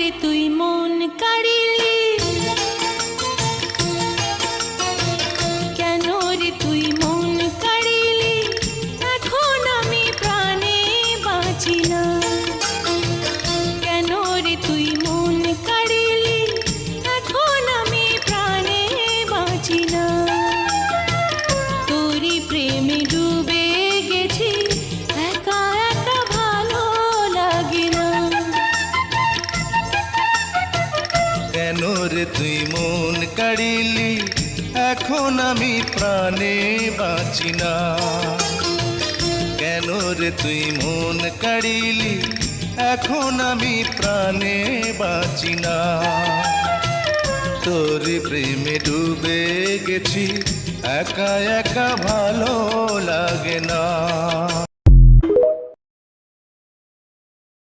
রে তুই মন কাড়িলি, কেন রে তুই মন কাড়িলি, এখন আমি প্রাণে বাঁচি না। কেন রে তুই মন কাড়িলি, এখন আমি প্রাণে বাঁচি না। তোরই প্রেমে ডুবে গেছি, একা একা ভালো লাগে না। কেন রে তুই মন কাড়িলি, এখন আমি প্রাণে বাঁচি না। কেন রে তুই মন কাড়িলি, এখন আমি প্রাণে বাঁচি না। তোর প্রেমে ডুবে গেছি, একা একা ভালো লাগে না।